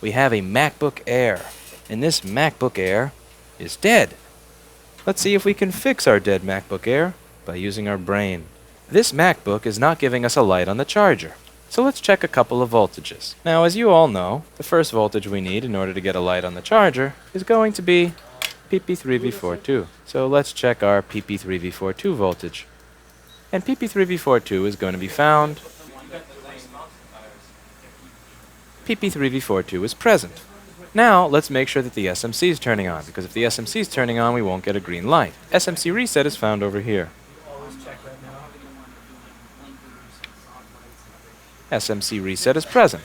we have a MacBook Air, and this MacBook Air is dead. Let's see if we can fix our dead MacBook Air by using our brain. This MacBook is not giving us a light on the charger. So let's check a couple of voltages. Now, as you all know, the first voltage we need in order to get a light on the charger is going to be PP3V42. So let's check our PP3V42 voltage. And PP3V42 is going to be found. PP3V42 is present. Now, let's make sure that the SMC is turning on, because if the SMC is turning on, we won't get a green light. SMC reset is found over here. SMC reset is present.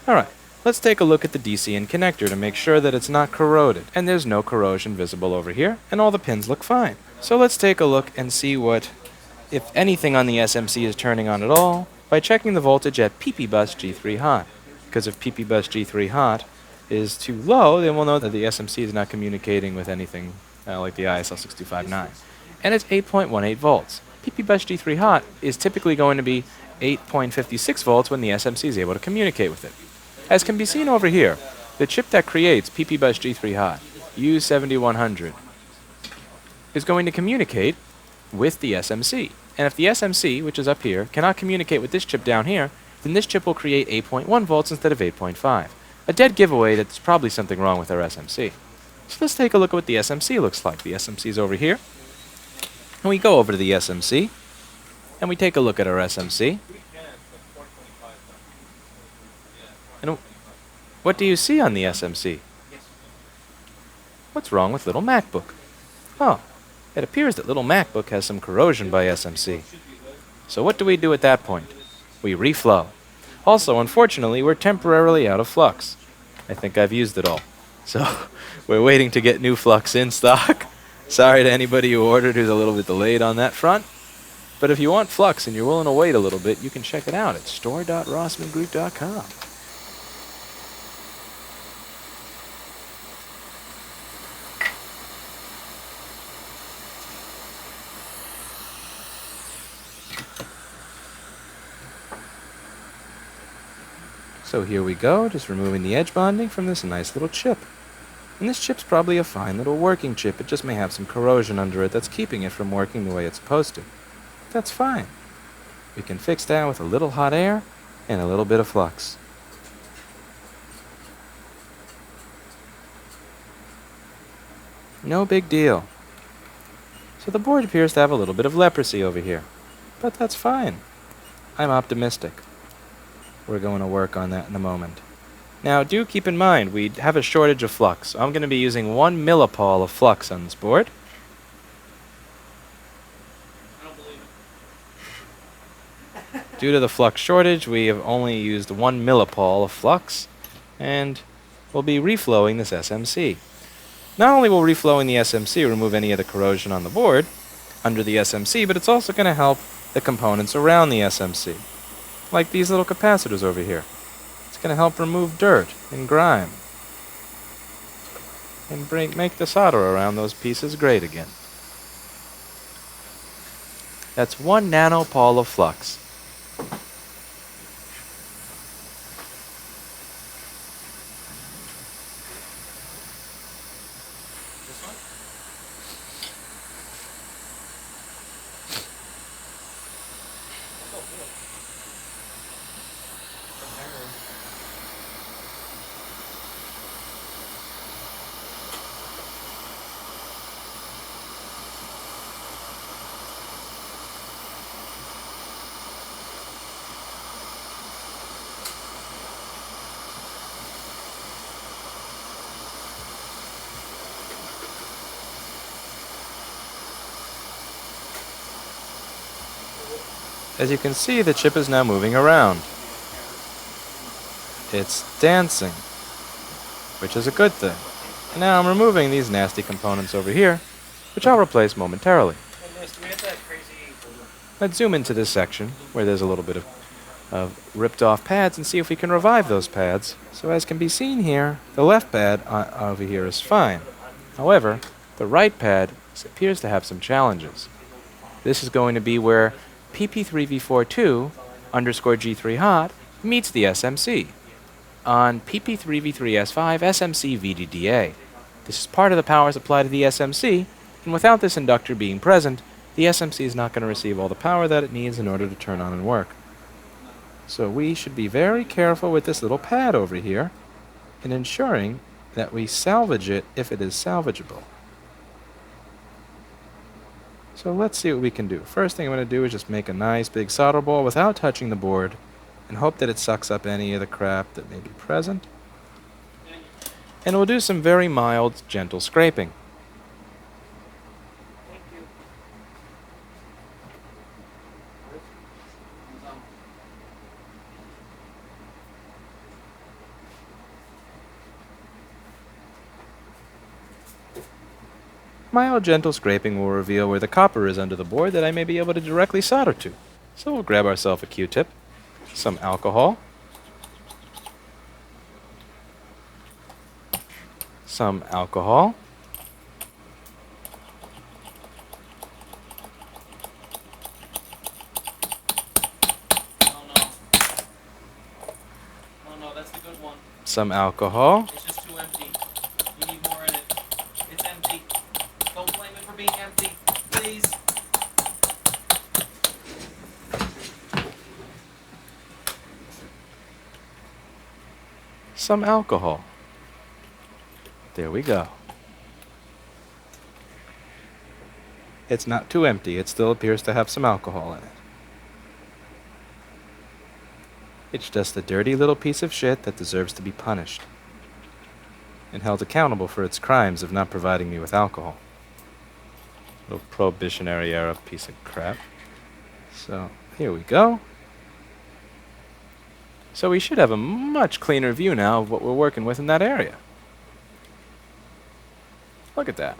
Alright, let's take a look at the DC-in connector to make sure that it's not corroded, and there's no corrosion visible over here, and all the pins look fine. So let's take a look and see what, if anything on the SMC is turning on at all, by checking the voltage at PPBUS G3 hot. Because if PPBUS G3 hot is too low, then we'll know that the SMC is not communicating with anything like the ISL 625.9. And it's 8.18 volts. PPBUS G3 hot is typically going to be 8.56 volts when the SMC is able to communicate with it. As can be seen over here, the chip that creates PPBUS G3 hot, U7100, is going to communicate with the SMC. And if the SMC, which is up here, cannot communicate with this chip down here, then this chip will create 8.1 volts instead of 8.5. A dead giveaway that there's probably something wrong with our SMC. So let's take a look at what the SMC looks like. The SMC is over here. And we go over to the SMC, and we take a look at our SMC. And what do you see on the SMC? What's wrong with little MacBook? Oh, it appears that little MacBook has some corrosion by SMC. So what do we do at that point? We reflow. Also, unfortunately, we're temporarily out of flux. I think I've used it all. So we're waiting to get new flux in stock. Sorry to anybody who ordered who's a little bit delayed on that front. But if you want flux and you're willing to wait a little bit, you can check it out at store.rossmangroup.com. So here we go, just removing the edge bonding from this nice little chip. And this chip's probably a fine little working chip. It just may have some corrosion under it that's keeping it from working the way it's supposed to. That's fine. We can fix that with a little hot air and a little bit of flux. No big deal. So the board appears to have a little bit of leprosy over here. But that's fine. I'm optimistic. We're going to work on that in a moment. Now, do keep in mind, we have a shortage of flux. So I'm going to be using 1 millipole of flux on this board. Due to the flux shortage, we have only used 1 millipole of flux, and we'll be reflowing this SMC. Not only will reflowing the SMC remove any of the corrosion on the board under the SMC, but it's also going to help the components around the SMC, like these little capacitors over here. It's going to help remove dirt and grime, and make the solder around those pieces great again. That's 1 nanopole of flux. As you can see, the chip is now moving around. It's dancing, which is a good thing. And now I'm removing these nasty components over here, which I'll replace momentarily. Let's zoom into this section where there's a little bit of ripped off pads and see if we can revive those pads. So as can be seen here, the left pad over here is fine. However, the right pad appears to have some challenges. This is going to be where PP3V42 _G3 hot meets the SMC. on PP3V3S5 SMC VDDA. This is part of the power supply to the SMC, and without this inductor being present, the SMC is not going to receive all the power that it needs in order to turn on and work. So we should be very careful with this little pad over here in ensuring that we salvage it if it is salvageable. So let's see what we can do. First thing I'm going to do is just make a nice big solder ball without touching the board and hope that it sucks up any of the crap that may be present. And we'll do some very mild, gentle scraping. Mild, gentle scraping will reveal where the copper is under the board that I may be able to directly solder to. So we'll grab ourselves a Q-tip, some alcohol, some alcohol, that's the good one. Some alcohol, It's just too empty. You need more in it. It's empty. Don't blame it for being empty, please. some alcohol. There we go. It's not too empty. It still appears to have some alcohol in it. It's just a dirty little piece of shit that deserves to be punished and held accountable for its crimes of not providing me with alcohol. Little prohibitionary era piece of crap. So, here we go. So we should have a much cleaner view now of what we're working with in that area. Look at that.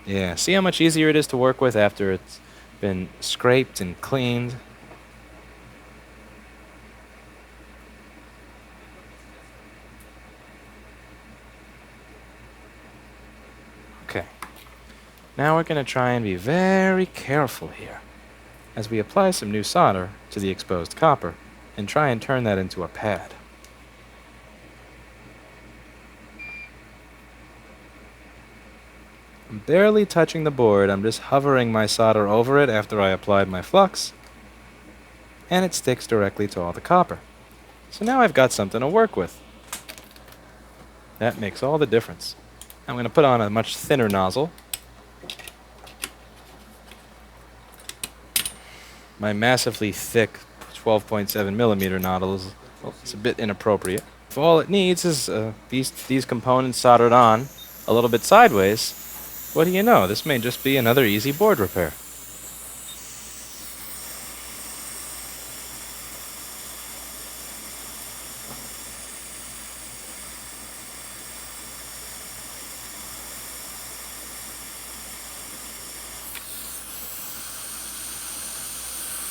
Yeah, see how much easier it is to work with after it's been scraped and cleaned. Okay. Now we're going to try and be very careful here as we apply some new solder to the exposed copper and try and turn that into a pad. I'm barely touching the board, I'm just hovering my solder over it after I applied my flux, and it sticks directly to all the copper. So now I've got something to work with. That makes all the difference. I'm going to put on a much thinner nozzle. My massively thick 12.7 millimeter nozzle is, well, it's a bit inappropriate. If all it needs is these components soldered on a little bit sideways, what do you know? This may just be another easy board repair.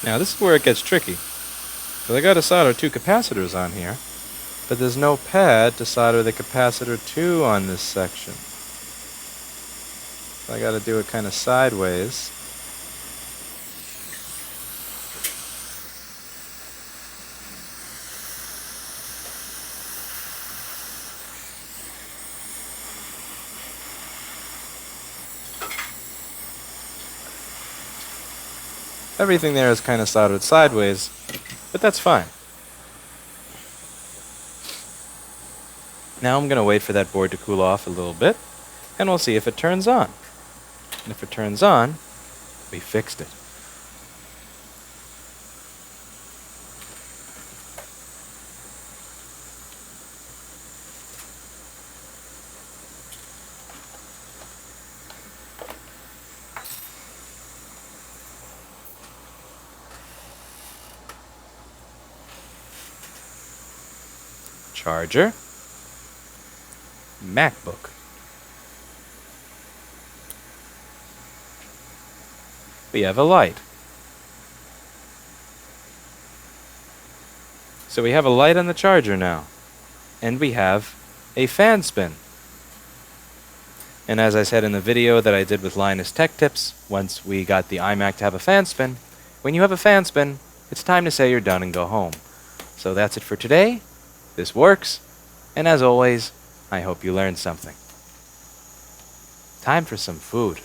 Now this is where it gets tricky. So I got to solder two capacitors on here, but there's no pad to solder the capacitor to on this section. So I got to do it kind of sideways. Everything there is kind of soldered sideways, but that's fine. Now I'm going to wait for that board to cool off a little bit, and we'll see if it turns on. And if it turns on, we fixed it. Charger, MacBook. We have a light. So we have a light on the charger now. And we have a fan spin. And as I said in the video that I did with Linus Tech Tips, once we got the iMac to have a fan spin, When you have a fan spin, it's time to say you're done and go home. So that's it for today. This works. And as always, I hope you learned something. Time for some food.